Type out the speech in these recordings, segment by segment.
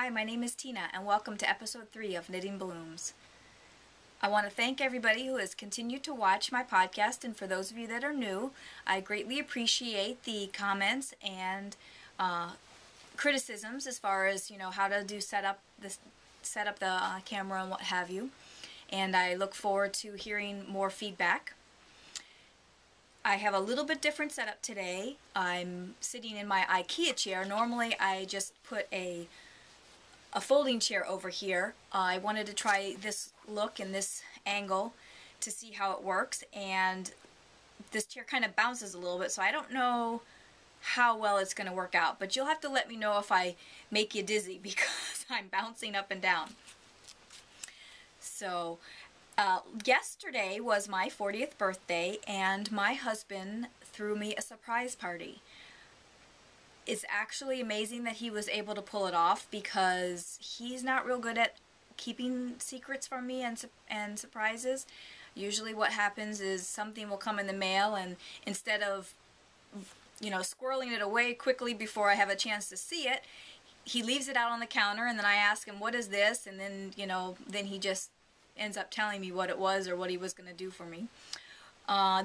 Hi, my name is Tina, and welcome to episode 3 of Knitting Blooms. I want to thank everybody who has continued to watch my podcast, and for those of you that are new, I greatly appreciate the comments and criticisms as far as how to set up the camera and what have you. And I look forward to hearing more feedback. I have a little bit different setup today. I'm sitting in my IKEA chair. Normally I just put a folding chair over here. I wanted to try this look and this angle to see how it works, and this chair kind of bounces a little bit, so I don't know how well it's going to work out, but you'll have to let me know if I make you dizzy because I'm bouncing up and down. So yesterday was my 40th birthday, and my husband threw me a surprise party. It's actually amazing that he was able to pull it off because he's not real good at keeping secrets from me and surprises. Usually what happens is something will come in the mail, and instead of squirreling it away quickly before I have a chance to see it, he leaves it out on the counter, and then I ask him, what is this? And then then he just ends up telling me what it was or what he was going to do for me.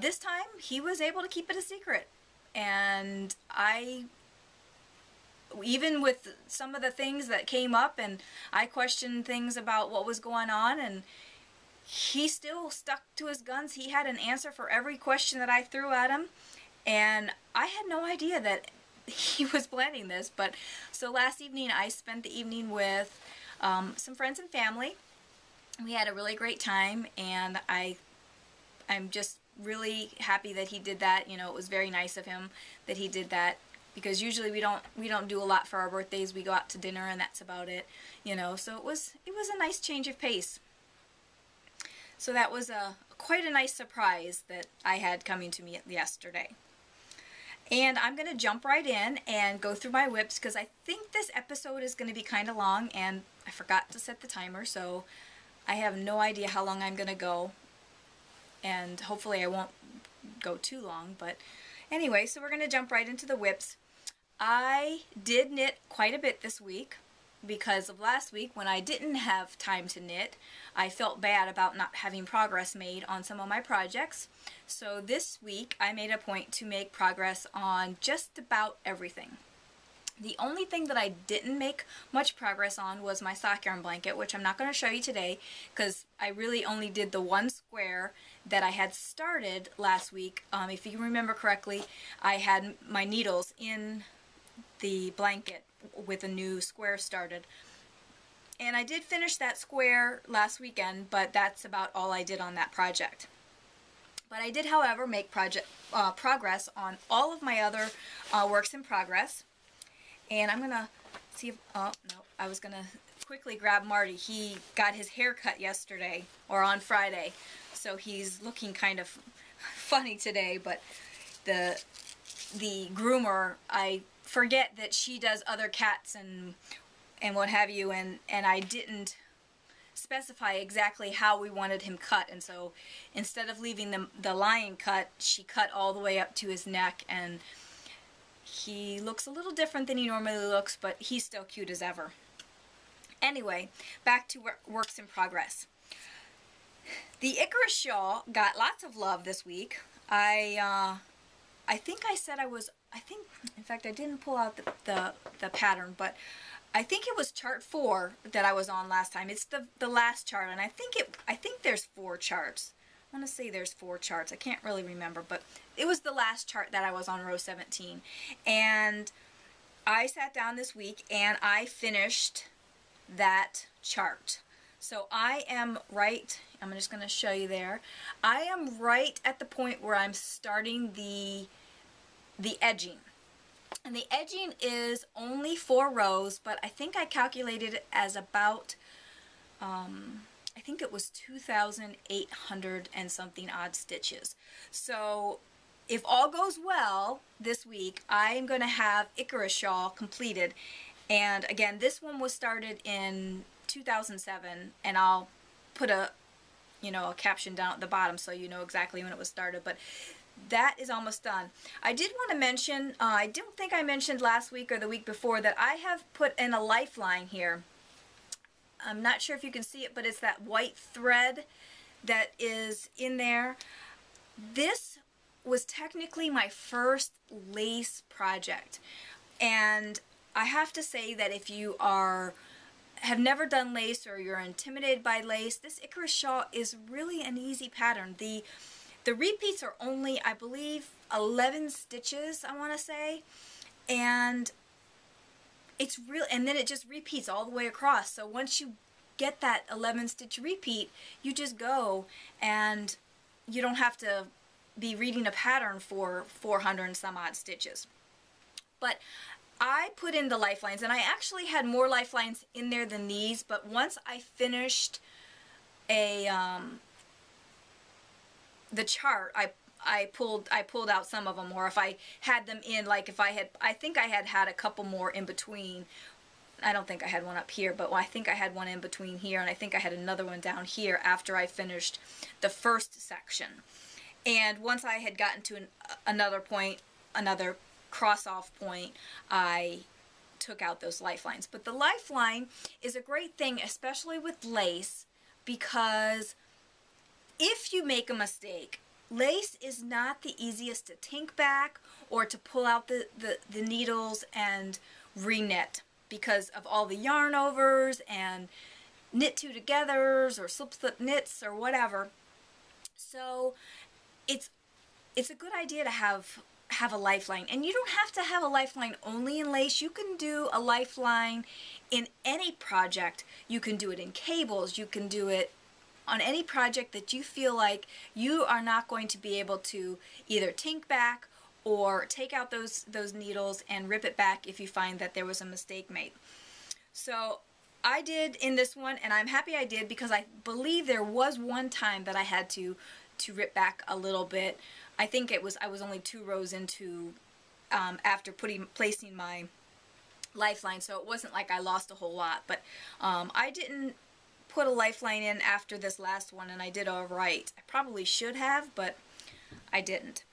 This time he was able to keep it a secret, and even with some of the things that came up, and I questioned things about what was going on, and he still stuck to his guns. He had an answer for every question that I threw at him, and I had no idea that he was planning this. But so last evening I spent the evening with some friends and family. We had a really great time, and I'm just really happy that he did that. It was very nice of him that he did that, because usually we don't do a lot for our birthdays. We go out to dinner and that's about it, so it was a nice change of pace. So that was quite a nice surprise that I had coming to me yesterday. And I'm going to jump right in and go through my whips, because I think this episode is going to be kind of long, and I forgot to set the timer, so I have no idea how long I'm going to go, and hopefully I won't go too long. But anyway, so we're going to jump right into the whips. I did knit quite a bit this week because of last week when I didn't have time to knit. I felt bad about not having progress made on some of my projects. So this week I made a point to make progress on just about everything. The only thing that I didn't make much progress on was my sock yarn blanket, which I'm not going to show you today because I really only did the one square that I had started last week. If you remember correctly, I had my needles in the blanket with a new square started. And I did finish that square last weekend, but that's about all I did on that project. But I did, however, make progress on all of my other works in progress. And I'm going to see if, oh, no, I was going to quickly grab Marty. He got his hair cut yesterday, or on Friday, so he's looking kind of funny today, but the groomer, I forget that she does other cats and what have you, and I didn't specify exactly how we wanted him cut, and so instead of leaving the lion cut, she cut all the way up to his neck, and he looks a little different than he normally looks, but he's still cute as ever. Anyway, back to works in progress. The Icarus shawl got lots of love this week. I think I said in fact I didn't pull out the pattern, but I think it was chart 4 that I was on last time. It's the last chart, and I think there's 4 charts. I want to say there's 4 charts. I can't really remember, but it was the last chart that I was on, row 17. And I sat down this week and I finished that chart. So I am right, I'm just going to show you there. I am right at the point where I'm starting the edging. And the edging is only 4 rows, but I think I calculated it as about I think it was 2,800 and something odd stitches. So if all goes well this week, I'm going to have Icarus shawl completed. And again, this one was started in 2007, and I'll put a caption down at the bottom so you know exactly when it was started. But that is almost done. I did want to mention, I don't think I mentioned last week or the week before, that I have put in a lifeline here. I'm not sure if you can see it, but it's that white thread that is in there. This was technically my first lace project, and I have to say that if you have never done lace or you're intimidated by lace, this Icarus shawl is really an easy pattern. The repeats are only, I believe, 11 stitches, I want to say, and it's real, and then it just repeats all the way across. So once you get that 11 stitch repeat, you just go, and you don't have to be reading a pattern for 400 and some odd stitches. But I put in the lifelines, and I actually had more lifelines in there than these, but once I finished the chart, I pulled out some of them, or if I had them in, like if I think I had a couple more in between. I don't think I had one up here, but I think I had one in between here, and I think I had another one down here after I finished the first section. And once I had gotten to another point, another cross-off point, I took out those lifelines. But the lifeline is a great thing, especially with lace, because if you make a mistake, lace is not the easiest to tink back or to pull out the needles and re-knit, because of all the yarn overs and knit two togethers or slip knits or whatever. So it's a good idea to have a lifeline. And you don't have to have a lifeline only in lace. You can do a lifeline in any project. You can do it in cables. You can do it on any project that you feel like you are not going to be able to either tink back or take out those needles and rip it back if you find that there was a mistake made. So I did in this one, and I'm happy I did, because I believe there was one time that I had to rip back a little bit. I think I was only 2 rows into after placing my lifeline, so it wasn't like I lost a whole lot. But I didn't put a lifeline in after this last one, and I did all right. I probably should have, but I didn't.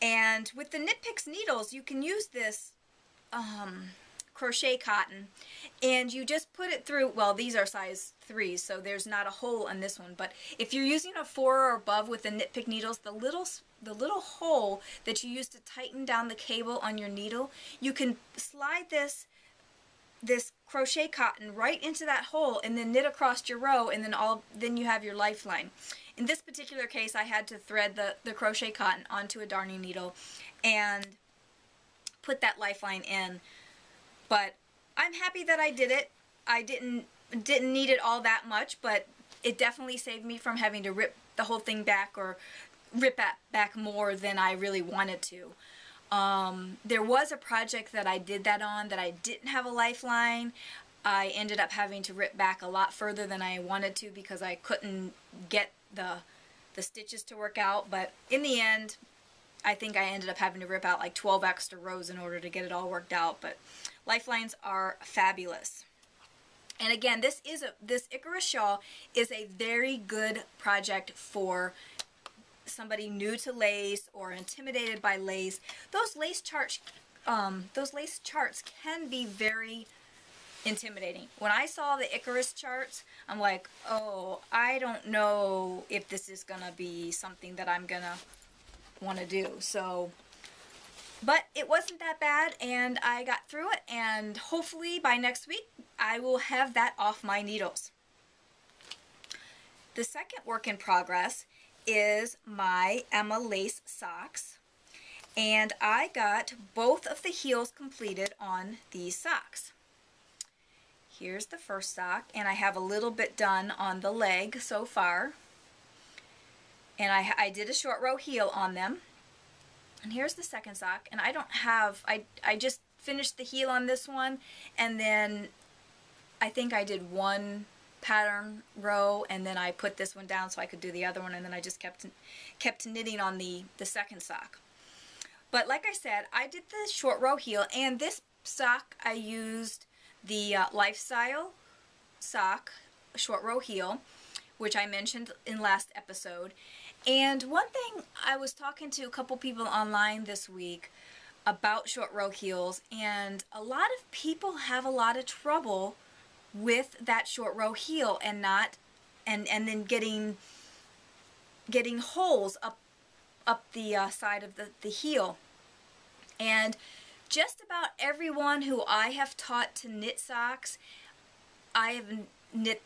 And with the Knit Picks needles, you can use this crochet cotton, and you just put it through. Well, these are size 3, so there's not a hole in this one, but if you're using a 4 or above with the Knit Pick needles, the little hole that you use to tighten down the cable on your needle, you can slide this crochet cotton right into that hole and then knit across your row, and then you have your lifeline. In this particular case, I had to thread the crochet cotton onto a darning needle and put that lifeline in. But I'm happy that I did it. I didn't need it all that much, but it definitely saved me from having to rip the whole thing back, or rip back more than I really wanted to. There was a project that I did that on that I didn't have a lifeline. I ended up having to rip back a lot further than I wanted to because I couldn't get the stitches to work out, but in the end I think I ended up having to rip out like 12 extra rows in order to get it all worked out. But lifelines are fabulous. And again, this Icarus shawl is a very good project for somebody new to lace or intimidated by lace. Those lace charts can be very intimidating. When I saw the Icarus charts, I'm like, oh, I don't know if this is gonna be something that I'm gonna want to do. So, but it wasn't that bad, and I got through it, and hopefully by next week I will have that off my needles. The second work in progress is my Emma lace socks, and I got both of the heels completed on these socks. Here's the first sock, and I have a little bit done on the leg so far, and I did a short row heel on them. And here's the second sock, and I don't have, I just finished the heel on this one, and then I think I did one pattern row, and then I put this one down so I could do the other one, and then I just kept knitting on the second sock. But like I said, I did the short row heel, and this sock I used the Lifestyle sock short row heel which I mentioned in last episode. And one thing, I was talking to a couple people online this week about short row heels, and a lot of people have a lot of trouble with that short row heel and then getting holes up the side of the heel. And just about everyone who I have taught to knit socks, I have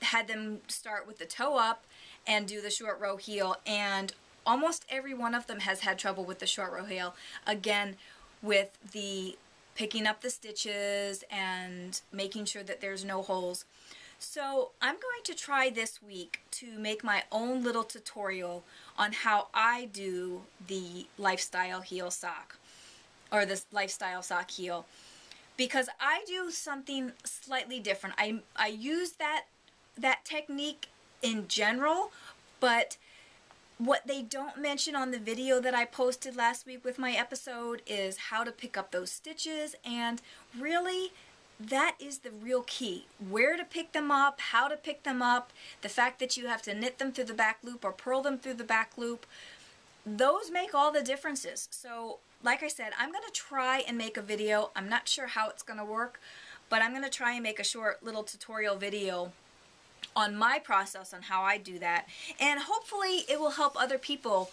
had them start with the toe up and do the short row heel, and almost every one of them has had trouble with the short row heel. Again, with the picking up the stitches and making sure that there's no holes. So I'm going to try this week to make my own little tutorial on how I do the lifestyle heel sock, or this lifestyle sock heel, because I do something slightly different. I use that technique in general, but what they don't mention on the video that I posted last week with my episode is how to pick up those stitches, and really that is the real key. Where to pick them up, how to pick them up, the fact that you have to knit them through the back loop or purl them through the back loop, those make all the differences. So like I said, I'm going to try and make a video. I'm not sure how it's going to work, but I'm going to try and make a short little tutorial video on my process on how I do that, and hopefully it will help other people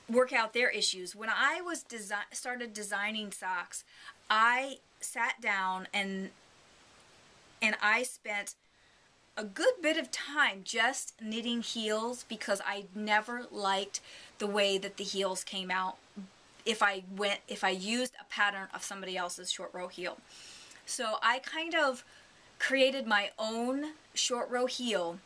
work out their issues. When I was started designing socks, I sat down and I spent a good bit of time just knitting heels, because I never liked the way that the heels came out if I used a pattern of somebody else's short row heel. So I kind of created my own short row heel,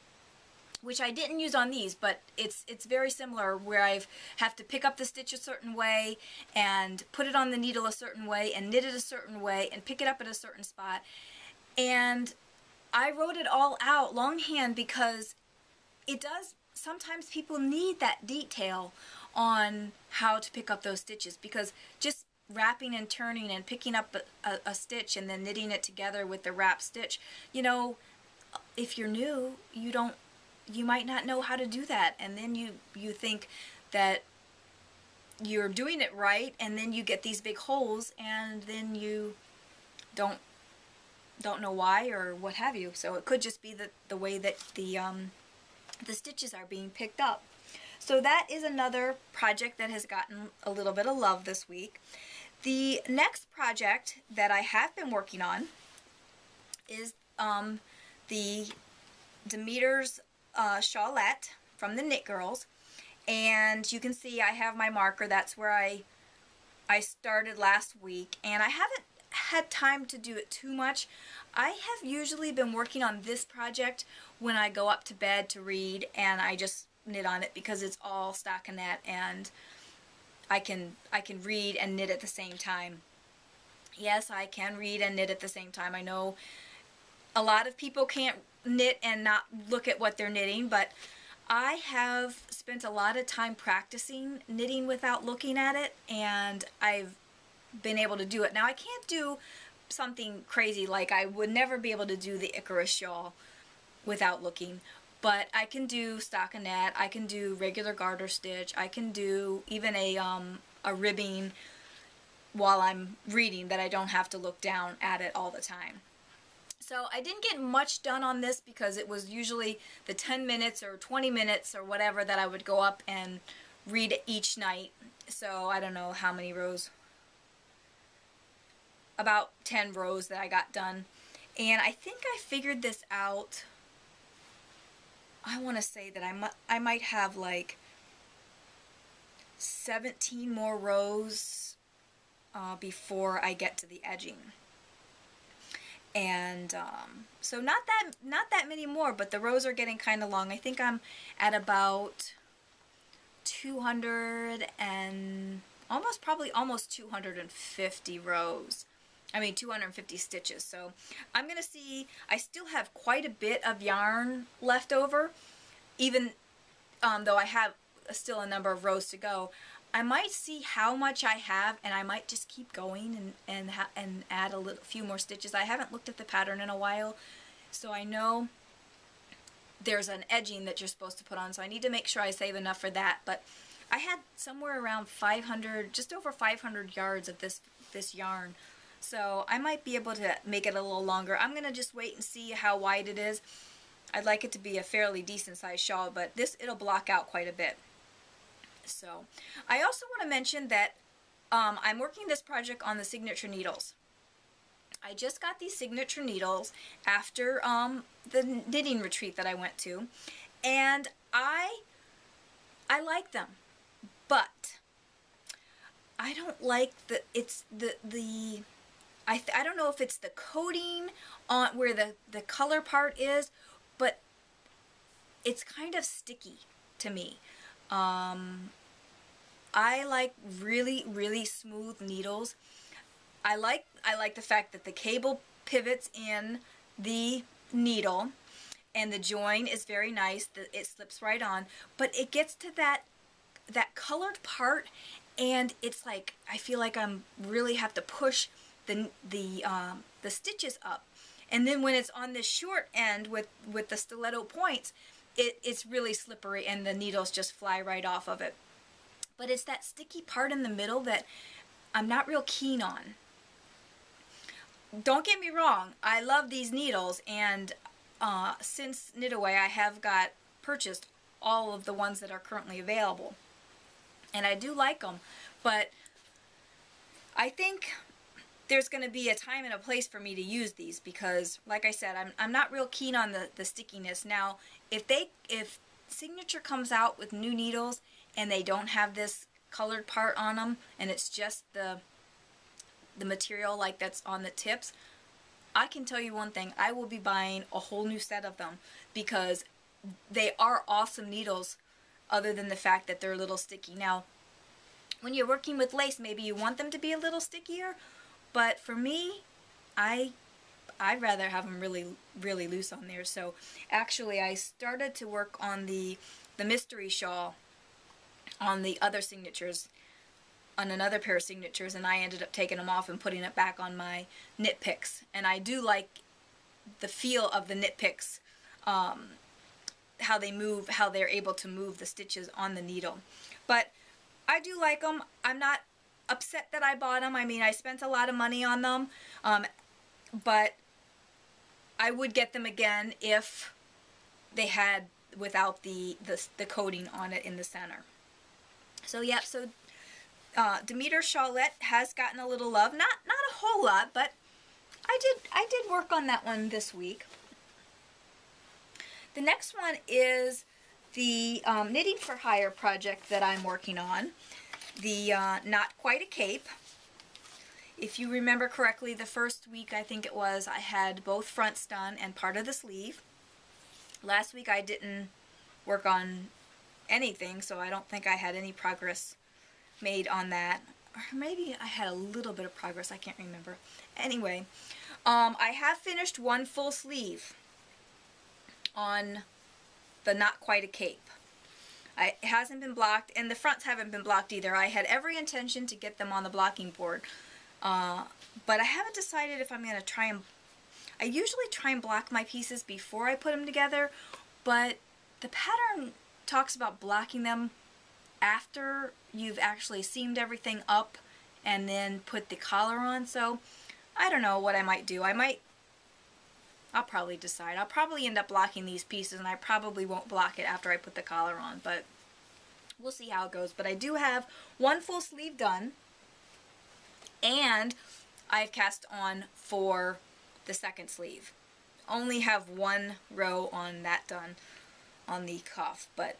which I didn't use on these, but it's very similar, where I have to pick up the stitch a certain way and put it on the needle a certain way and knit it a certain way and pick it up at a certain spot. And I wrote it all out longhand, because it does, sometimes people need that detail on how to pick up those stitches, because just wrapping and turning and picking up a stitch and then knitting it together with the wrap stitch, you know, if you're new, you might not know how to do that, and then you think that you're doing it right, and then you get these big holes, and then you don't know why or what have you. So it could just be the way that the stitches are being picked up. So that is another project that has gotten a little bit of love this week. The next project that I have been working on is the Demeter's Shawlette from the Knit Girls, and you can see I have my marker. That's where I started last week, and I haven't had time to do it too much. I have usually been working on this project when I go up to bed to read, and I just knit on it because it's all stockinette, and I can read and knit at the same time. Yes, I can read and knit at the same time. I know a lot of people can't knit and not look at what they're knitting, but I have spent a lot of time practicing knitting without looking at it, and I've been able to do it. Now, I can't do something crazy, like I would never be able to do the Icarus shawl without looking, but I can do stockinette, I can do regular garter stitch, I can do even a ribbing while I'm reading, that I don't have to look down at it all the time. So I didn't get much done on this, because it was usually the 10 minutes or 20 minutes or whatever that I would go up and read each night. So I don't know how many rows, about 10 rows that I got done. And I think I figured this out, I want to say that I might have like 17 more rows before I get to the edging. And so not that many more, but the rows are getting kind of long. I think I'm at about 200 and almost 250 rows. I mean 250 stitches. So I'm gonna see, I still have quite a bit of yarn left over, even though I have still a number of rows to go. I might see how much I have, and I might just keep going and add a few more stitches. I haven't looked at the pattern in a while, so I know there's an edging that you're supposed to put on, so I need to make sure I save enough for that. But I had somewhere around 500, just over 500 yards of this yarn, so I might be able to make it a little longer. I'm going to just wait and see how wide it is. I'd like it to be a fairly decent sized shawl, but it'll block out quite a bit. So I also want to mention that I'm working this project on the signature needles. I just got these signature needles after the knitting retreat that I went to, and I like them, but I don't like I don't know if it's the coating on where the color part is, but it's kind of sticky to me. I like really, really smooth needles. I like the fact that the cable pivots in the needle and the join is very nice, that it slips right on, but it gets to that colored part, and it's like I feel like I'm really have to push the stitches up, and then when it's on the short end with the stiletto points, it's really slippery and the needles just fly right off of it. But it's that sticky part in the middle that I'm not real keen on. Don't get me wrong, I love these needles, and since Knit Away I have purchased all of the ones that are currently available, and I do like them, but I think there's going to be a time and a place for me to use these, because like I said, I'm not real keen on the stickiness. Now if Signature comes out with new needles and they don't have this colored part on them, and it's just the material like that's on the tips, I can tell you one thing, I will be buying a whole new set of them, because they are awesome needles, other than the fact that they're a little sticky. Now when you're working with lace, maybe you want them to be a little stickier, but for me, I'd rather have them really, really loose on there. So actually I started to work on the mystery shawl on the other signatures, on another pair of signatures, and I ended up taking them off and putting it back on my knit picks. And I do like the feel of the knit picks, how they move, how they're able to move the stitches on the needle. But I do like them. I'm not upset that I bought them. I mean, I spent a lot of money on them, but I would get them again if they had without the coating on it in the center. So yeah, so Demeter Shawlette has gotten a little love, not a whole lot, but I did work on that one this week. The next one is the Knitting for Hire project that I'm working on, the Not Quite a Cape. If you remember correctly, the first week I think it was, I had both fronts done and part of the sleeve. Last week I didn't work on anything, so I don't think I had any progress made on that. Or maybe I had a little bit of progress, I can't remember. Anyway, I have finished one full sleeve on the Not Quite a Cape. It hasn't been blocked, and the fronts haven't been blocked either. I had every intention to get them on the blocking board, but I haven't decided if I'm going to try and... I usually try and block my pieces before I put them together, but the pattern talks about blocking them after you've actually seamed everything up and then put the collar on. So I don't know what I might do. I'll probably decide. I'll probably end up blocking these pieces, and I probably won't block it after I put the collar on, but we'll see how it goes. But I do have one full sleeve done, and I've cast on for the second sleeve. Only have one row on that done on the cuff, but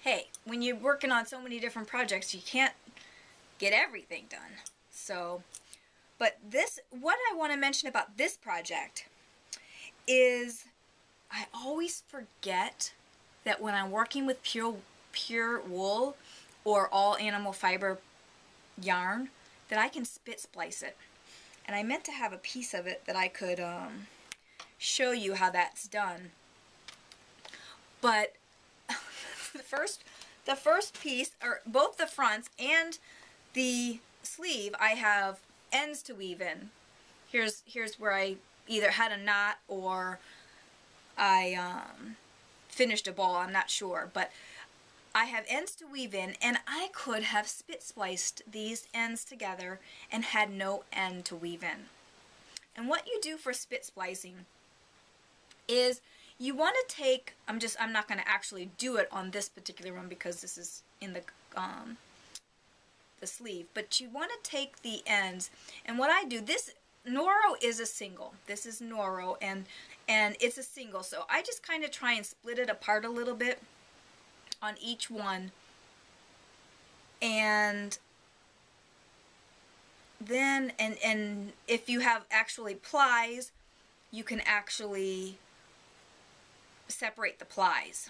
hey, when you're working on so many different projects, you can't get everything done. So, but what I want to mention about this project is I always forget that when I'm working with pure wool or all animal fiber yarn, that I can spit splice it. And I meant to have a piece of it that I could show you how that's done. But the first piece, or both the fronts and the sleeve, I have ends to weave in. Here's where I either had a knot or finished a ball, I'm not sure, but I have ends to weave in, and I could have spit spliced these ends together and had no end to weave in. And what you do for spit splicing is you want to take, I'm not going to actually do it on this particular one because this is in the sleeve, but you want to take the ends, and what I do, this Noro is a single. This is Noro, and it's a single, so I just kind of try and split it apart a little bit on each one, and then and if you have actually plies, you can actually separate the plies.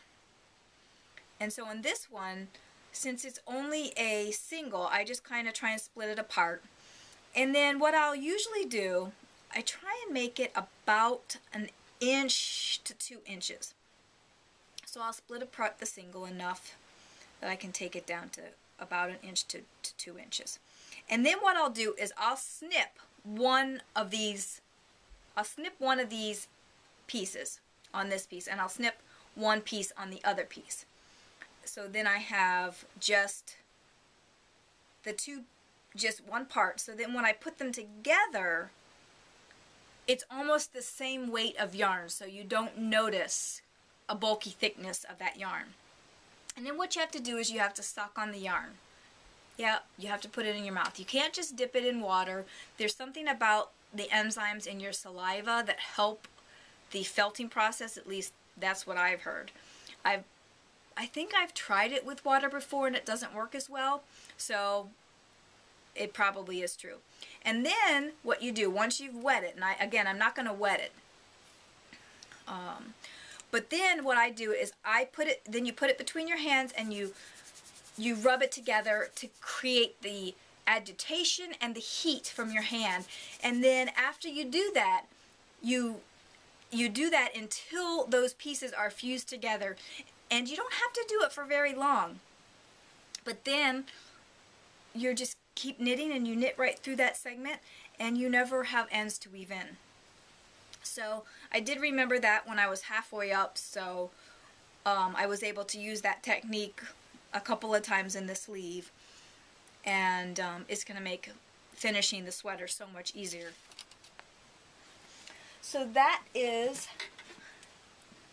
And so in this one, since it's only a single, I just kind of try and split it apart. And then what I'll usually do, I try and make it about 1 inch to 2 inches. So I'll split apart the single enough that I can take it down to about 1 inch to 2 inches. And then what I'll do is I'll snip one of these pieces on this piece, and I'll snip one piece on the other piece. So then I have just one part. So then when I put them together, it's almost the same weight of yarn, so you don't notice a bulky thickness of that yarn. And then what you have to do is you have to suck on the yarn. Yeah, you have to put it in your mouth. You can't just dip it in water. There's something about the enzymes in your saliva that help the felting process. At least that's what I've heard. I think I've tried it with water before and it doesn't work as well, so it probably is true. And then what you do, once you've wet it, and I'm not going to wet it, but then what I do is then you put it between your hands and you rub it together to create the agitation and the heat from your hand. And then after you do that, you do that until those pieces are fused together. And you don't have to do it for very long. But then you just keep knitting, and you knit right through that segment, and you never have ends to weave in. So I did remember that when I was halfway up, so I was able to use that technique a couple of times in the sleeve, and it's going to make finishing the sweater so much easier. So that is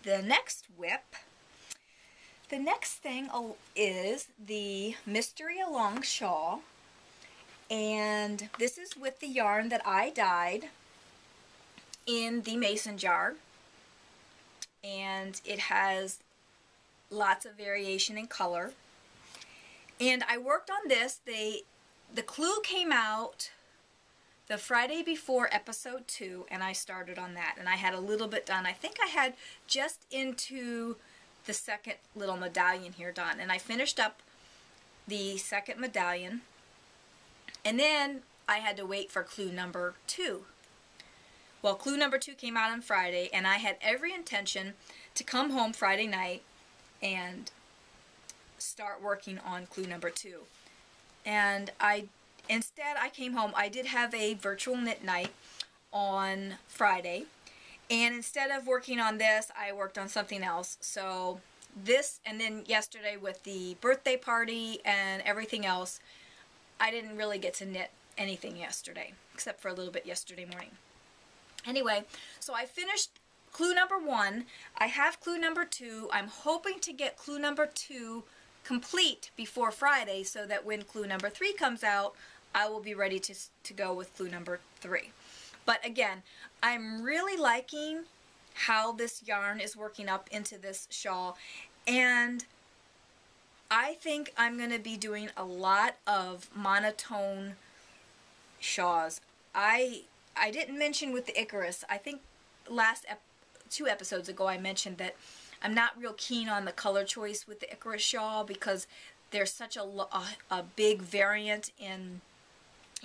the next whip. The next thing is the Mystery Along shawl, and this is with the yarn that I dyed in the mason jar, and it has lots of variation in color. And I worked on this. The clue came out the Friday before episode 2, and I started on that, and I had a little bit done. I think I had just into the second little medallion here done, and I finished up the second medallion, and then I had to wait for clue number 2. Well, clue number 2 came out on Friday, and I had every intention to come home Friday night and start working on clue number 2. And instead I came home. I did have a virtual knit night on Friday, and instead of working on this, I worked on something else. So this, and then yesterday with the birthday party and everything else, I didn't really get to knit anything yesterday, except for a little bit yesterday morning. Anyway, so I finished clue number 1. I have clue number 2. I'm hoping to get clue number 2 complete before Friday, so that when clue number 3 comes out, I will be ready to go with clue number 3. But again, I'm really liking how this yarn is working up into this shawl, and I think I'm going to be doing a lot of monotone shawls. I didn't mention with the Icarus, I think last 2 episodes ago I mentioned that I'm not real keen on the color choice with the Icarus shawl because there's such a big variant in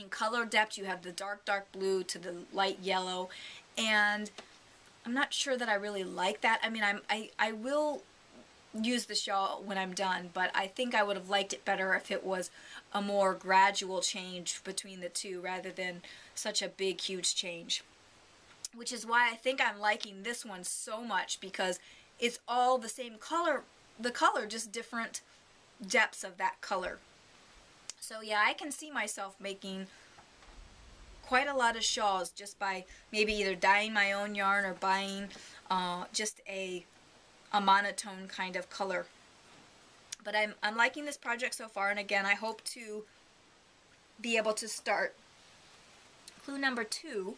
color depth. You have the dark blue to the light yellow, and I'm not sure that I really like that. I mean, I will use the shawl when I'm done, but I think I would have liked it better if it was a more gradual change between the two rather than such a big, huge change. which is why I think I'm liking this one so much, because it's all the same color, the color, just different depths of that color. So yeah, I can see myself making quite a lot of shawls just by maybe either dyeing my own yarn or buying just a monotone kind of color. But I'm liking this project so far, and again, I hope to be able to start clue number 2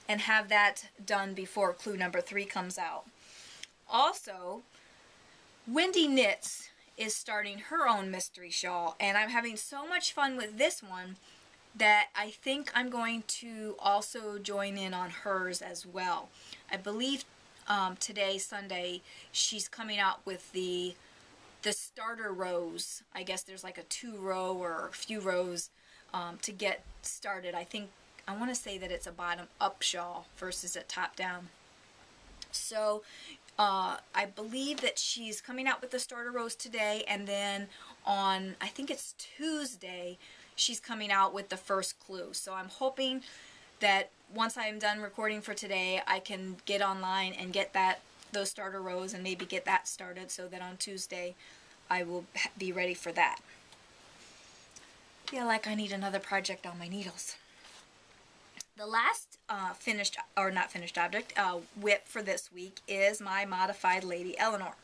and have that done before clue number 3 comes out. Also, Wendy Knits is starting her own mystery shawl, and I'm having so much fun with this one that I think I'm going to also join in on hers as well. I believe today, Sunday, she's coming out with the starter rows. I guess there's like a 2-row or a few rows to get started. I want to say that it's a bottom up shawl versus a top down. So I believe that she's coming out with the starter rows today, and then on, I think it's Tuesday, she's coming out with the first clue. So I'm hoping that once I'm done recording for today, I can get online and get those starter rows and maybe get that started, so that on Tuesday I will be ready for that. I feel like I need another project on my needles. The last whip for this week is my modified Lady Eleanor.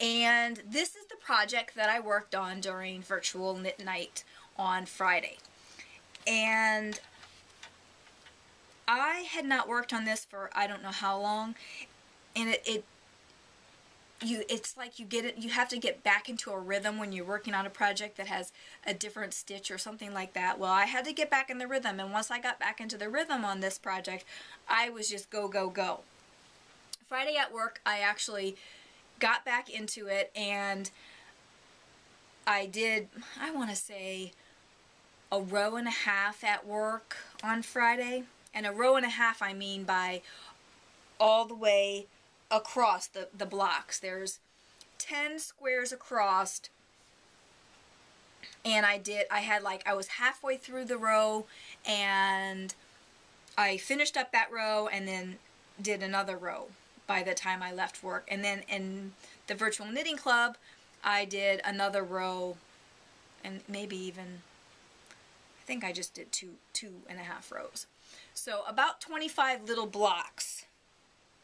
And this is the project that I worked on during Virtual Knit Night on Friday. And I had not worked on this for I don't know how long, and it's like you have to get back into a rhythm when you're working on a project that has a different stitch or something like that. Well, I had to get back in the rhythm, and once I got back into the rhythm on this project, I was just go, go, go. Friday at work, I actually got back into it, and I did, I want to say, a row and a half at work on Friday. And a row and a half, I mean by all the way across the blocks. There's 10 squares across, and I was halfway through the row, and I finished up that row and then did another row by the time I left work. And then in the Virtual Knitting Club, I did another row, and maybe even, I think I just did two and a half rows. So about 25 little blocks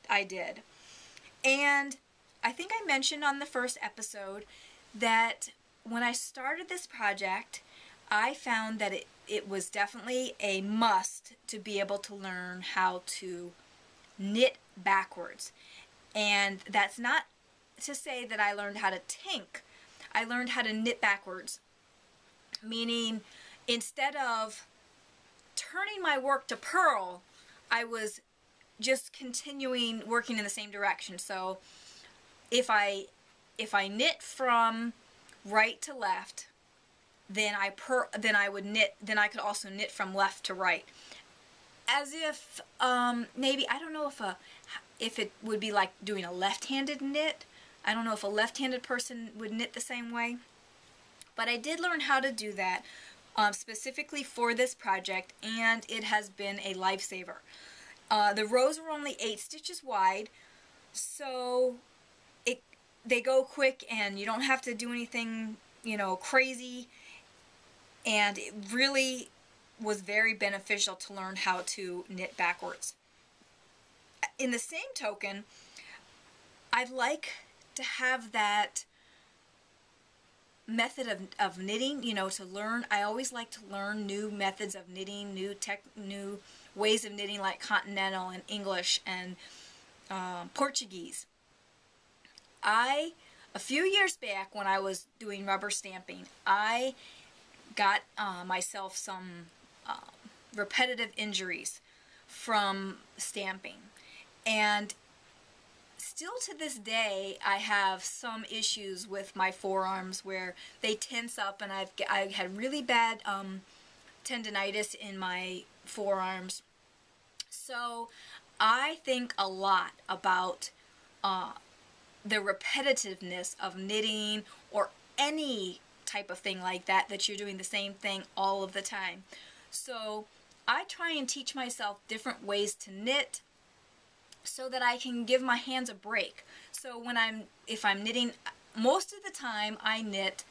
I did. And I think I mentioned on the first episode that when I started this project, I found that it was definitely a must to be able to learn how to knit backwards. And that's not to say that I learned how to tink. I learned how to knit backwards, meaning instead of turning my work to purl, I was just continuing working in the same direction. So if I knit from right to left, then I could also knit from left to right, as if maybe, I don't know if it would be like doing a left-handed knit. I don't know if a left-handed person would knit the same way, but I did learn how to do that specifically for this project, and it has been a lifesaver. The rows were only 8 stitches wide, so they go quick, and you don't have to do anything, crazy, and it really was very beneficial to learn how to knit backwards. In the same token, I'd like to have that method of knitting, to learn. I always like to learn new methods of knitting, new ways of knitting, like continental and English and Portuguese. A few years back, when I was doing rubber stamping, I got myself some repetitive injuries from stamping, and still to this day I have some issues with my forearms where they tense up, and I had really bad tendinitis in my forearms. So I think a lot about the repetitiveness of knitting, or any type of thing like that you're doing the same thing all of the time. So I try and teach myself different ways to knit so that I can give my hands a break. So if I'm knitting, most of the time I knit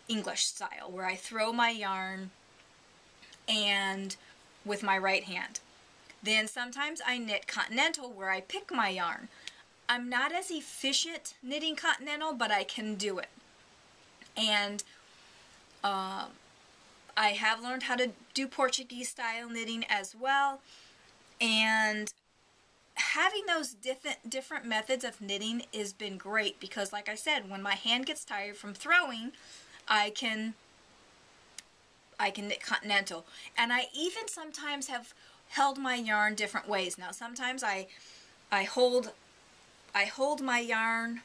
English style, where I throw my yarn and with my right hand. Then sometimes I knit continental, where I pick my yarn. I'm not as efficient knitting continental, but I can do it. And I have learned how to do Portuguese style knitting as well. And having those different methods of knitting has been great, because like I said, when my hand gets tired from throwing, I can knit continental. And I even sometimes have held my yarn different ways. Now sometimes I hold my yarn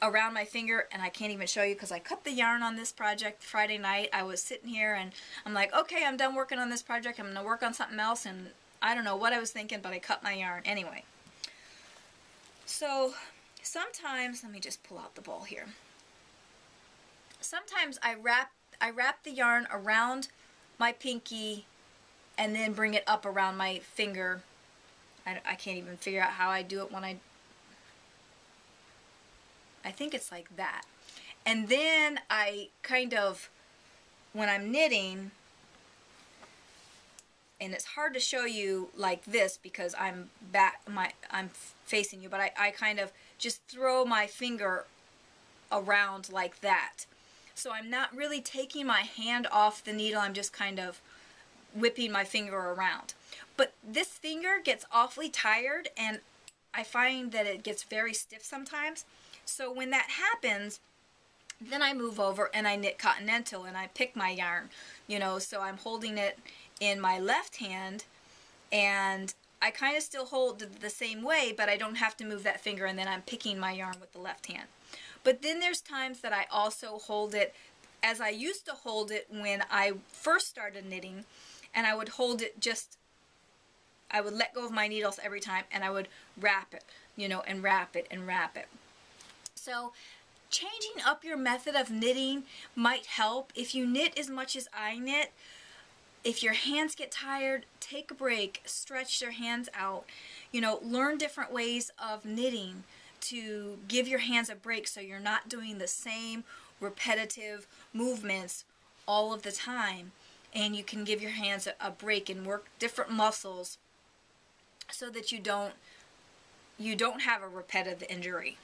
around my finger, and I can't even show you because I cut the yarn on this project Friday night. I was sitting here and I'm like, okay, I'm done working on this project, I'm going to work on something else, and I don't know what I was thinking, but I cut my yarn anyway. So sometimes, let me just pull out the ball here. Sometimes I wrap the yarn around my pinky and then bring it up around my finger. I can't even figure out how I do it when I think it's like that. And then I kind of, when I'm knitting, and it's hard to show you like this because I'm facing you, but I kind of just throw my finger around like that. So I'm not really taking my hand off the needle, I'm just kind of whipping my finger around. But this finger gets awfully tired, and I find that it gets very stiff sometimes. So when that happens, then I move over and I knit continental, and I pick my yarn, you know, so I'm holding it in my left hand, and I kind of still hold the same way, but I don't have to move that finger, and then I'm picking my yarn with the left hand. But then there's times that I also hold it as I used to hold it when I first started knitting, and I would hold it I would let go of my needles every time, and I would wrap it, you know, and wrap it and wrap it. So changing up your method of knitting might help. If you knit as much as I knit, if your hands get tired, take a break, stretch your hands out, you know, learn different ways of knitting to give your hands a break so you're not doing the same repetitive movements all of the time, and you can give your hands a break and work different muscles so that you don't have a repetitive injury.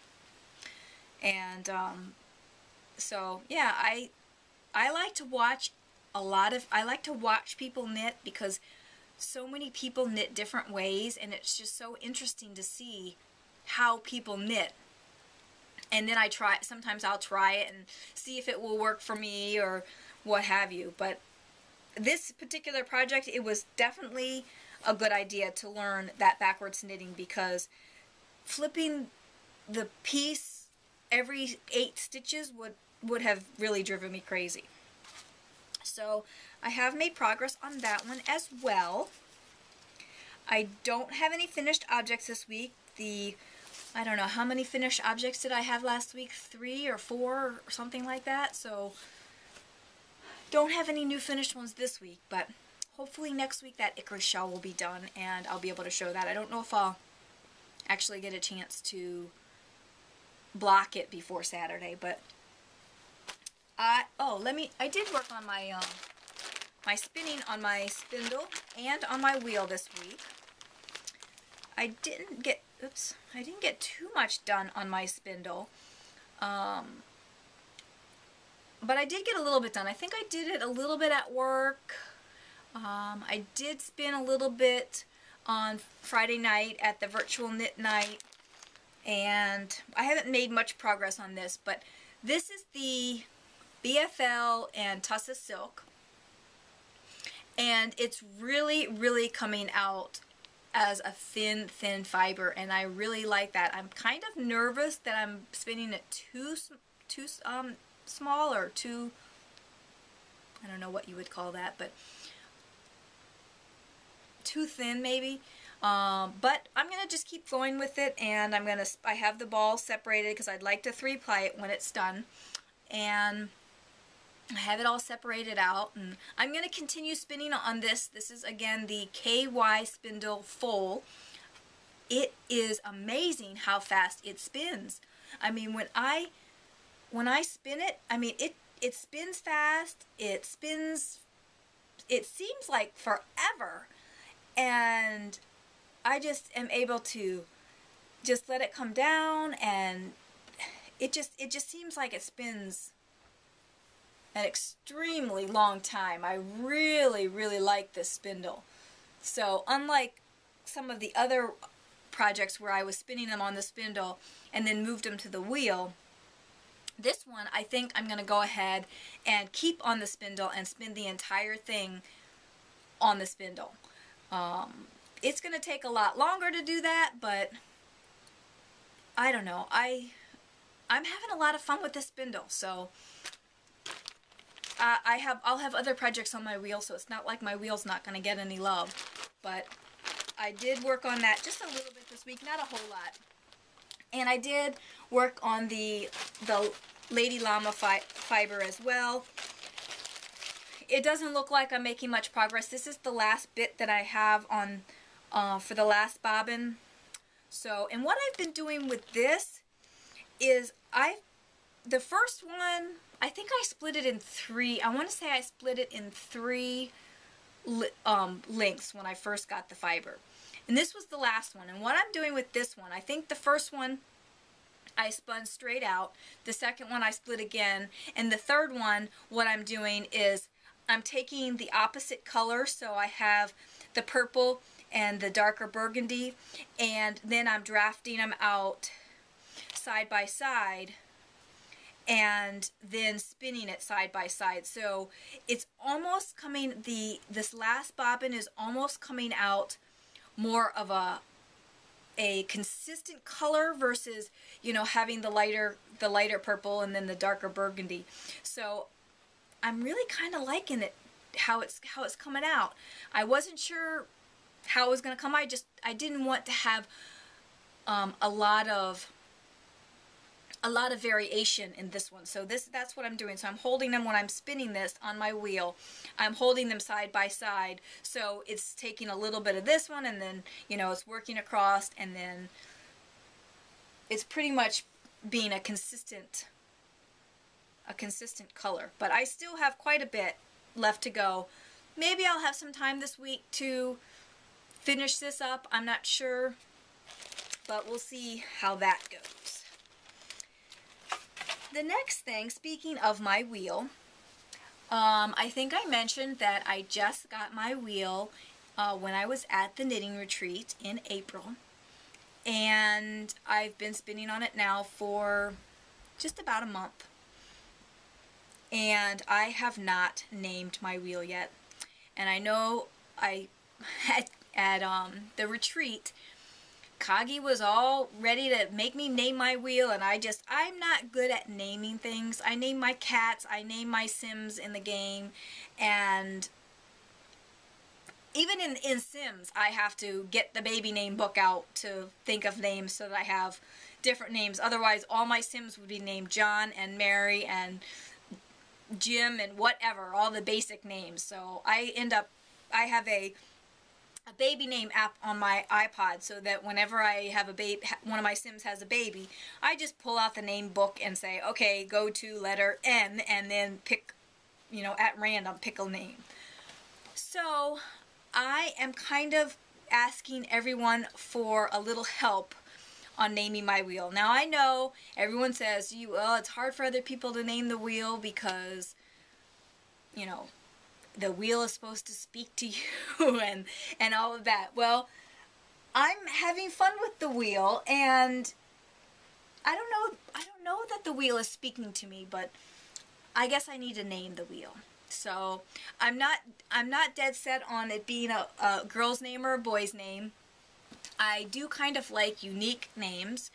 And so yeah, I like to watch I like to watch people knit, because so many people knit different ways, and it's just so interesting to see how people knit. And then sometimes I'll try it and see if it will work for me or what have you. But this particular project, it was definitely a good idea to learn that backwards knitting, because flipping the piece every 8 stitches would have really driven me crazy. So I have made progress on that one as well. I don't have any finished objects this week. I don't know, how many finished objects did I have last week? 3 or 4 or something like that. So don't have any new finished ones this week, but hopefully next week that Icarus shell will be done and I'll be able to show that. I don't know if I'll actually get a chance to block it before Saturday, but I did work on my my spinning on my spindle and on my wheel this week. I didn't get too much done on my spindle, but I did get a little bit done. I think I did it a little bit at work. I did spin a little bit on Friday night at the virtual knit night, and I haven't made much progress on this, but this is the BFL and Tussa silk, and it's really, really coming out as a thin fiber, and I really like that. I'm kind of nervous that I'm spinning it too small, or too, I don't know what you would call that, but too thin maybe. But I'm gonna just keep going with it, and I have the ball separated because I'd like to 3-ply it when it's done, and I have it all separated out, and I'm going to continue spinning on this. This is, again, the KY Spindle Full. It is amazing how fast it spins. I mean, when I spin it, I mean, it spins fast. It spins, it seems like forever. And I just am able to just let it come down, and it just seems like it spins an extremely long time. I really, really like this spindle. So unlike some of the other projects where I was spinning them on the spindle and then moved them to the wheel, this one I think I'm going to go ahead and keep on the spindle and spin the entire thing on the spindle. It's going to take a lot longer to do that, but I don't know. I'm having a lot of fun with this spindle, so I'll have other projects on my wheel, so it's not like my wheel's not going to get any love. But I did work on that just a little bit this week, not a whole lot. And I did work on the Lady Llama fiber as well. It doesn't look like I'm making much progress. This is the last bit that I have on for the last bobbin. So, and what I've been doing with this is the first one, I think I split it in 3. I want to say I split it in 3 lengths when I first got the fiber. And this was the last one. And what I'm doing with this one, I think the first one I spun straight out. The second one I split again. And the third one, what I'm doing is I'm taking the opposite color. So I have the purple and the darker burgundy. And then I'm drafting them out side by side, and then spinning it side by side. So it's almost coming, this last bobbin is almost coming out more of a consistent color versus, you know, having the lighter purple and then the darker burgundy. So I'm really kind of liking it, how it's coming out. I wasn't sure how it was going to come. I didn't want to have a lot of variation in this one. So that's what I'm doing. So I'm holding them when I'm spinning this on my wheel. I'm holding them side by side. So it's taking a little bit of this one, and then, you know, it's working across, and then it's pretty much being a consistent color. But I still have quite a bit left to go. Maybe I'll have some time this week to finish this up. I'm not sure, but we'll see how that goes. The next thing, speaking of my wheel, I think I mentioned that I just got my wheel when I was at the knitting retreat in April, and I've been spinning on it now for just about a month, and I have not named my wheel yet. And I know I had at the retreat, Kagi was all ready to make me name my wheel, and I'm not good at naming things. I name my cats, I name my Sims in the game, and even in Sims, I have to get the baby name book out to think of names so that I have different names. Otherwise, all my Sims would be named John and Mary and Jim and whatever, all the basic names. So I have a baby name app on my iPod, so that whenever I have a baby, one of my Sims has a baby, I just pull out the name book and say, okay, go to letter N, and then pick, you know, at random, pick a name. So I am kind of asking everyone for a little help on naming my wheel. Now I know everyone says, well, it's hard for other people to name the wheel because, you know, the wheel is supposed to speak to you and all of that. Well, I'm having fun with the wheel, and I don't know that the wheel is speaking to me, but I guess I need to name the wheel. So I'm not dead set on it being a girl's name or a boy's name. I do kind of like unique names.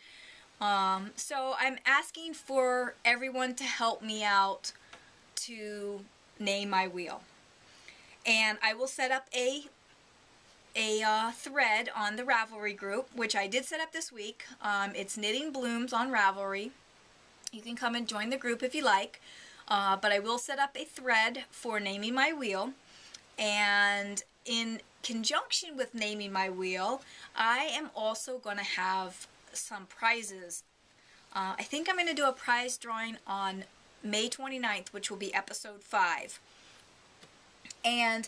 So I'm asking for everyone to help me out to name my wheel. And I will set up a thread on the Ravelry group, which I did set up this week. It's Knitting Blooms on Ravelry. You can come and join the group if you like. but I will set up a thread for naming my wheel, and in conjunction with naming my wheel, I am also going to have some prizes. I think I'm going to do a prize drawing on May 29th, which will be episode 5. And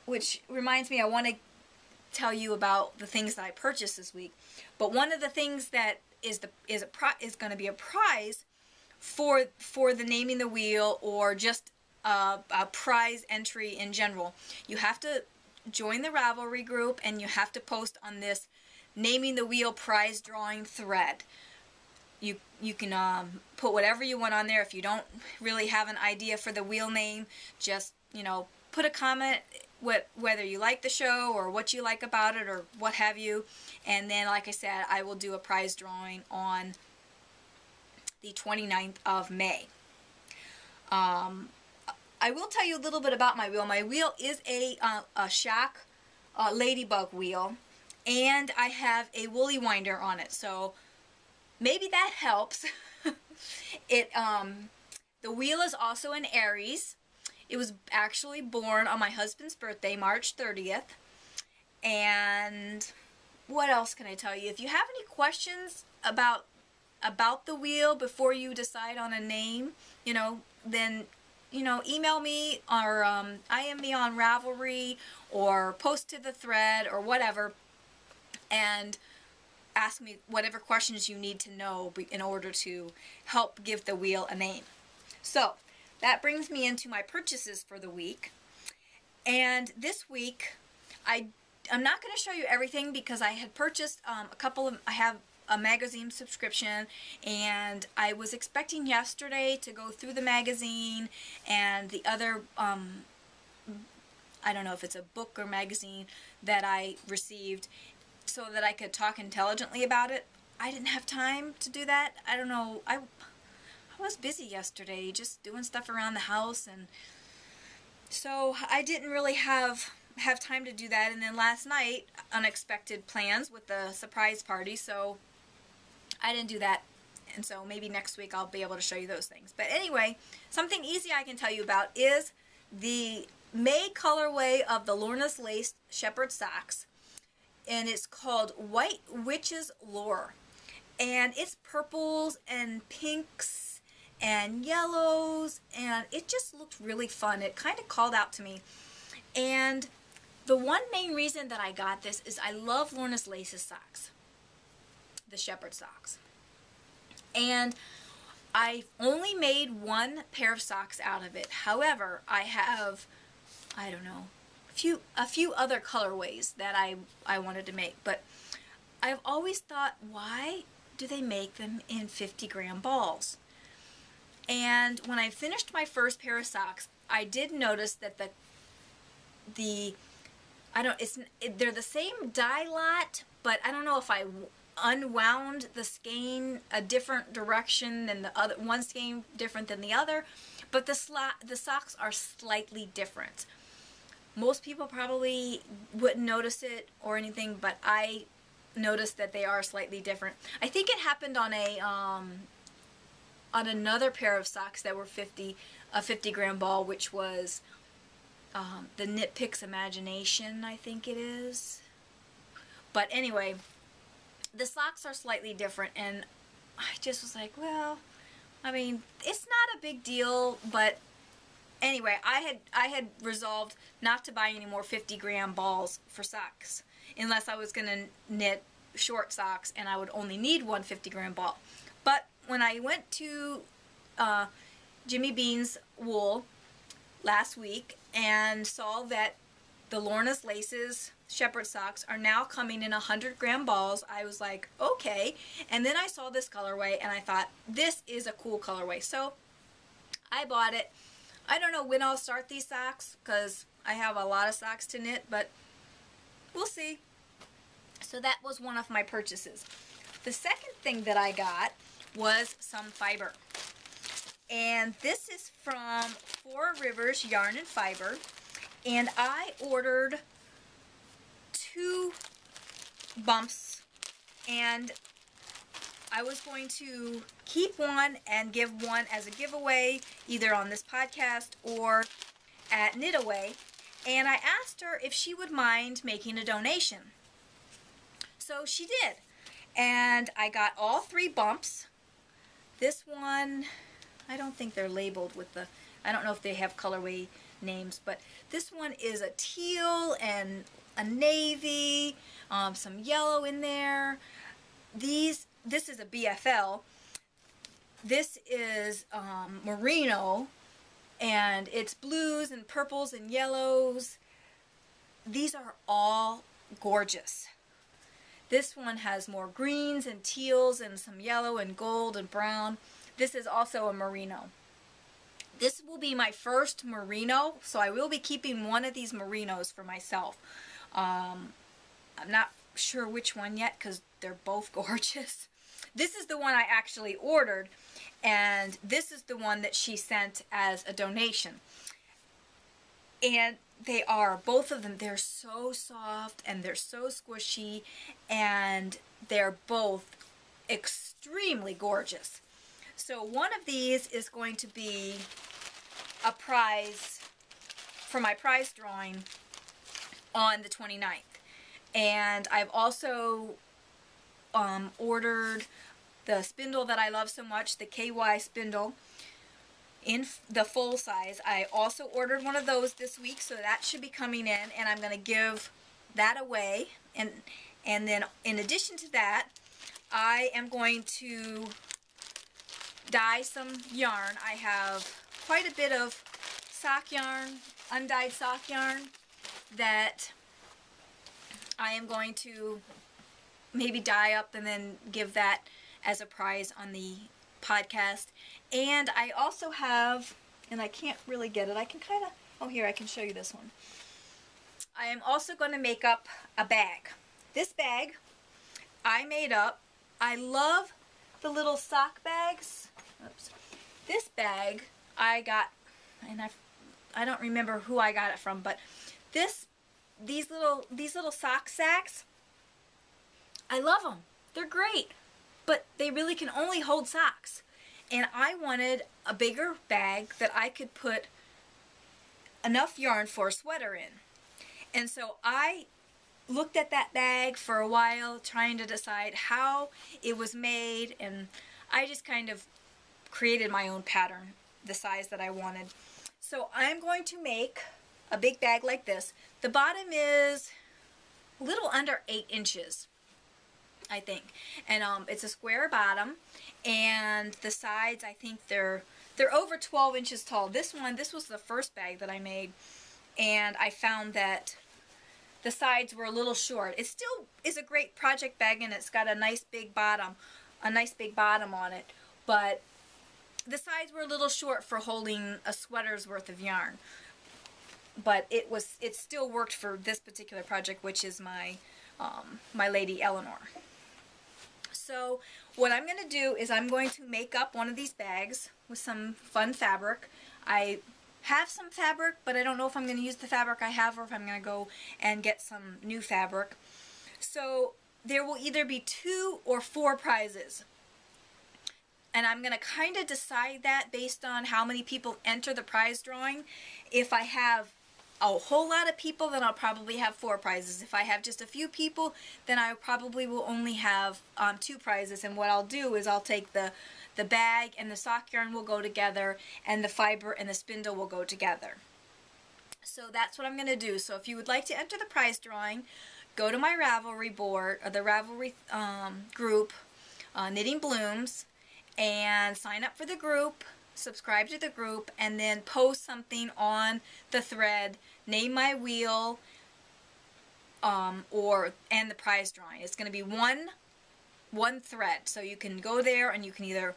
which reminds me, I want to tell you about the things that I purchased this week. But one of the things that is going to be a prize for the naming the wheel, or just a prize entry in general. You have to join the Ravelry group, and you have to post on this naming the wheel prize drawing thread. You can put whatever you want on there. If you don't really have an idea for the wheel name, just, you know, put a comment whether you like the show or what you like about it or what have you. And then, like I said, I will do a prize drawing on the 29th of May. I will tell you a little bit about my wheel. My wheel is a Shack ladybug wheel, and I have a woolly winder on it, so maybe that helps. The wheel is also an Aries. It was actually born on my husband's birthday, March 30th. And what else can I tell you? If you have any questions about the wheel before you decide on a name, you know, then, you know, email me, or IM me on Ravelry, or post to the thread, or whatever, and ask me whatever questions you need to know in order to help give the wheel a name. So that brings me into my purchases for the week. And this week, I'm not going to show you everything, because I had purchased I have a magazine subscription, and I was expecting yesterday to go through the magazine and the other, I don't know if it's a book or magazine that I received, so that I could talk intelligently about it. I didn't have time to do that. I don't know. I was busy yesterday just doing stuff around the house, and so I didn't really have time to do that. And then last night, unexpected plans with the surprise party, so I didn't do that. And so maybe next week I'll be able to show you those things. But anyway, something easy I can tell you about is the May colorway of the Lorna's Lace Shepherd Socks. And it's called White Witch's Lure. And it's purples and pinks and yellows, and it just looked really fun. It kind of called out to me. And the one main reason that I got this is I love Lorna's Lace's socks, the shepherd socks. And I only made one pair of socks out of it. However, I have, I don't know, a few other colorways that I wanted to make, but I've always thought, why do they make them in 50-gram balls? And when I finished my first pair of socks, I did notice that they're the same dye lot, but I don't know if I unwound the skein a different direction than the other, one skein different than the other, but the socks are slightly different. Most people probably wouldn't notice it or anything, but I noticed that they are slightly different. I think it happened on another pair of socks that were a 50-gram ball, which was the Knit Picks Imagination, I think it is. But anyway, the socks are slightly different, and I just was like, well, I mean, it's not a big deal, but anyway, I had resolved not to buy any more 50-gram balls for socks unless I was going to knit short socks, and I would only need one 50-gram ball. But when I went to Jimmy Bean's Wool last week and saw that the Lorna's Laces shepherd socks are now coming in 100-gram balls, I was like, okay. And then I saw this colorway, and I thought, this is a cool colorway. So I bought it. I don't know when I'll start these socks, because I have a lot of socks to knit, but we'll see. So that was one of my purchases. The second thing that I got was some fiber. And this is from Four Rivers Yarn and Fiber. And I ordered 2 bumps, and I was going to keep one and give one as a giveaway, either on this podcast or at Knitaway. And I asked her if she would mind making a donation. So she did. And I got all 3 bumps. This one, I don't think they're labeled with the, I don't know if they have colorway names, but this one is a teal and a navy, some yellow in there. This is a BFL. This is merino, and it's blues and purples and yellows. These are all gorgeous. This one has more greens and teals and some yellow and gold and brown. This is also a merino. This will be my first merino, so I will be keeping one of these merinos for myself. I'm not sure which one yet because they're both gorgeous. This is the one I actually ordered, and this is the one that she sent as a donation. And they are, both of them, they're so soft and they're so squishy, and they're both extremely gorgeous. So one of these is going to be a prize for my prize drawing on the 29th. And I've also ordered the spindle that I love so much, the KY spindle, in the full size. I also ordered one of those this week, so that should be coming in, and I'm going to give that away. And then in addition to that, I am going to dye some yarn. I have quite a bit of sock yarn, undyed sock yarn, that I am going to maybe dye up and then give that as a prize on the podcast. And I also have, and I can't really get it, I can kind of, oh here, I can show you this one. I am also going to make up a bag. This bag I made up. I love the little sock bags. Oops. This bag I got, and I don't remember who I got it from, but these little sock sacks, I love them. They're great, but they really can only hold socks. And I wanted a bigger bag that I could put enough yarn for a sweater in. And so I looked at that bag for a while, trying to decide how it was made, and I just kind of created my own pattern, the size that I wanted. So I'm going to make a big bag like this. The bottom is a little under 8 inches, I think, and it's a square bottom, and the sides, I think they're over 12 inches tall. This was the first bag that I made, and I found that the sides were a little short. It still is a great project bag, and it's got a nice big bottom on it, but the sides were a little short for holding a sweater's worth of yarn. But it still worked for this particular project, which is my my lady Eleanor. So what I'm going to do is I'm going to make up one of these bags with some fun fabric. I have some fabric, but I don't know if I'm going to use the fabric I have or if I'm going to go and get some new fabric. So there will either be 2 or 4 prizes. And I'm going to kind of decide that based on how many people enter the prize drawing. If I have a whole lot of people, then I'll probably have 4 prizes. If I have just a few people, then I probably will only have 2 prizes. And what I'll do is I'll take the bag and the sock yarn will go together, and the fiber and the spindle will go together. So that's what I'm going to do. So if you would like to enter the prize drawing, go to my Ravelry board, or the Ravelry group, Knitting Blooms, and sign up for the group, subscribe to the group, and then post something on the thread, name my wheel, and the prize drawing. It's going to be one thread, so you can go there and you can either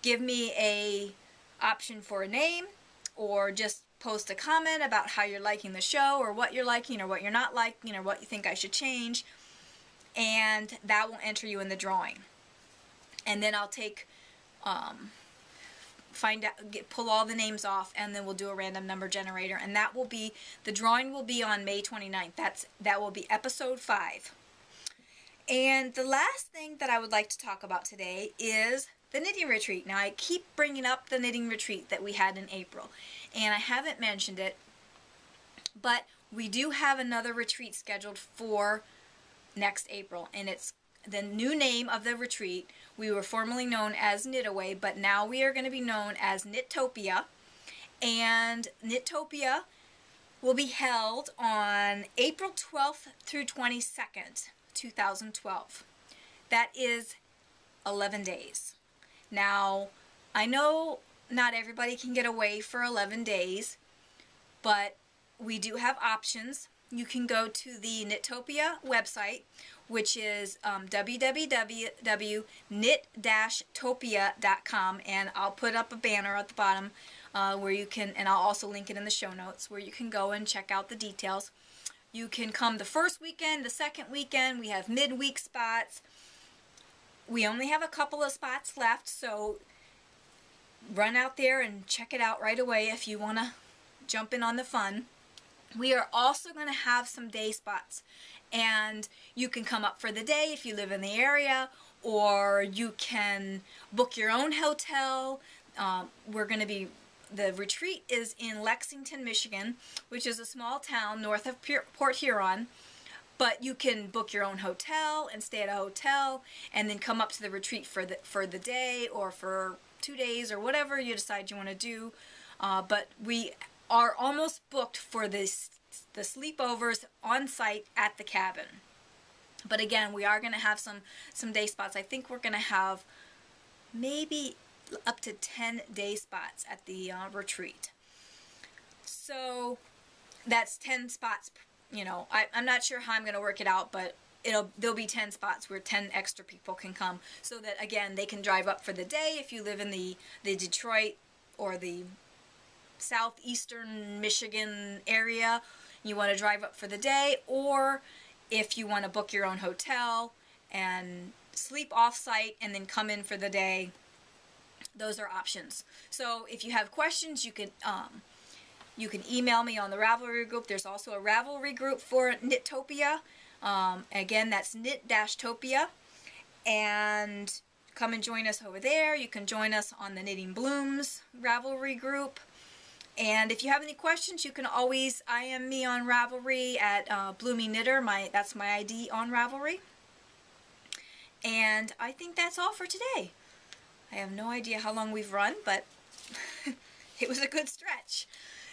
give me a option for a name, or just post a comment about how you're liking the show, or what you're liking or what you're not liking, or what you think I should change, and that will enter you in the drawing. And then I'll take pull all the names off, and then we'll do a random number generator, and that will be, the drawing will be on May 29th. That will be episode 5. And the last thing that I would like to talk about today is the knitting retreat. Now, I keep bringing up the knitting retreat that we had in April, and I haven't mentioned it, but we do have another retreat scheduled for next April, and it's the new name of the retreat. We were formerly known as Knit-Away, but now we are going to be known as Knittopia, and Knittopia will be held on April 12th through 22nd, 2012. That is 11 days. Now, I know not everybody can get away for 11 days, but we do have options. You can go to the Knittopia website, which is www.knit-topia.com, and I'll put up a banner at the bottom where you can, and I'll also link it in the show notes, where you can go and check out the details. You can come the first weekend, the second weekend. We have midweek spots. We only have a couple of spots left, so run out there and check it out right away if you want to jump in on the fun. We are also going to have some day spots, and you can come up for the day if you live in the area, or you can book your own hotel. The retreat is in Lexington, Michigan, which is a small town north of Port Huron, but you can book your own hotel and stay at a hotel and then come up to the retreat for the day or for 2 days or whatever you decide you want to do. But we are almost booked for the sleepovers on site at the cabin. But again, we are going to have some day spots. I think we're going to have maybe up to 10 day spots at the retreat. So that's 10 spots, you know. I'm not sure how I'm going to work it out, but there'll be 10 spots where 10 extra people can come, so that again they can drive up for the day if you live in the Detroit or the southeastern Michigan area. You want to drive up for the day, or if you want to book your own hotel and sleep off-site and then come in for the day. Those are options. So if you have questions, you can email me on the Ravelry group. There's also a Ravelry group for Knittopia. Again, that's knit-topia. And come and join us over there. You can join us on the Knitting Blooms Ravelry group. And if you have any questions, you can always IM me on Ravelry at Bloomingknitter. That's my ID on Ravelry. And I think that's all for today. I have no idea how long we've run, but it was a good stretch.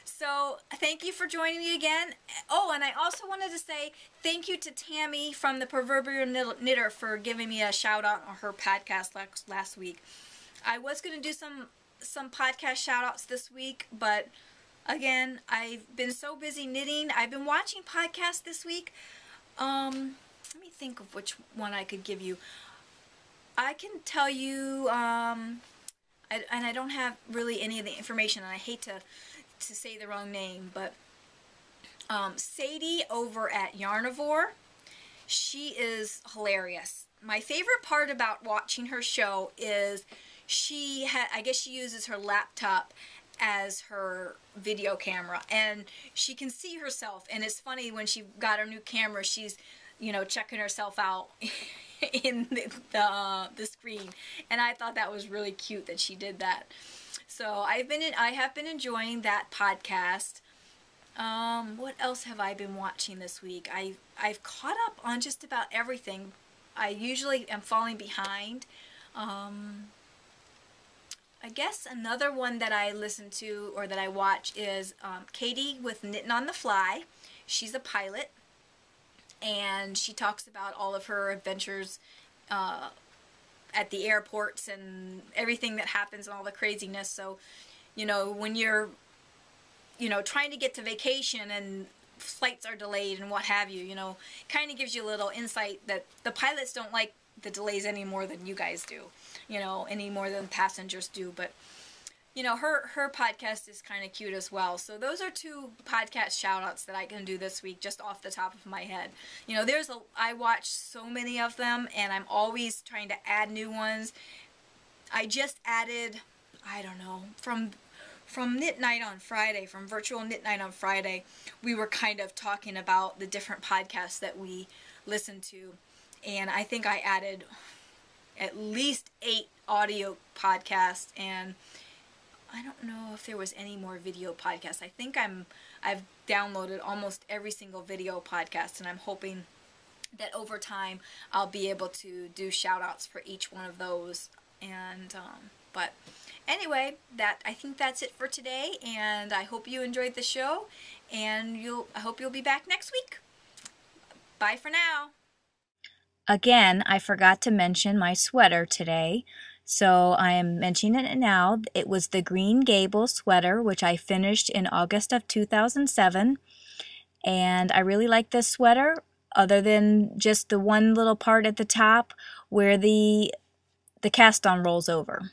So thank you for joining me again. Oh, and I also wanted to say thank you to Tammy from the Proverbial Knitter for giving me a shout out on her podcast last week. I was going to do some podcast shout outs this week, but again, I've been so busy knitting. I've been watching podcasts this week. Let me think of which one I could give you. I can tell you, and I don't have really any of the information, and I hate to say the wrong name, but Sadie over at Yarnivore, she is hilarious. My favorite part about watching her show is I guess she uses her laptop as her video camera, and she can see herself, and it's funny when she got her new camera, she's, you know, checking herself out in the screen, and I thought that was really cute that she did that. So I have been enjoying that podcast. What else have I been watching this week? I've caught up on just about everything. I usually am falling behind. I guess another one that I listen to or that I watch is Katie with Knitting on the Fly. She's a pilot, and she talks about all of her adventures at the airports and everything that happens and all the craziness. So, you know, when you're, you know, trying to get to vacation and flights are delayed and what have you, you know, kind of gives you a little insight that the pilots don't like the delays any more than you guys do, you know, any more than passengers do. But, you know, her podcast is kind of cute as well. So those are two podcast shout outs that I can do this week just off the top of my head. You know, I watch so many of them, and I'm always trying to add new ones. I just added, I don't know, from Knit Night on Friday, from Virtual Knit Night on Friday, we were kind of talking about the different podcasts that we listen to. and I think I added at least 8 audio podcasts, and I don't know if there was any more video podcasts. I think I've downloaded almost every single video podcast, and I'm hoping that over time I'll be able to do shout outs for each one of those. And but anyway, I think that's it for today, and I hope you enjoyed the show, and I hope you'll be back next week. Bye for now. Again, I forgot to mention my sweater today, so I am mentioning it now. It was the Green Gable sweater, which I finished in August of 2007, and I really like this sweater, other than just the one little part at the top where the cast-on rolls over.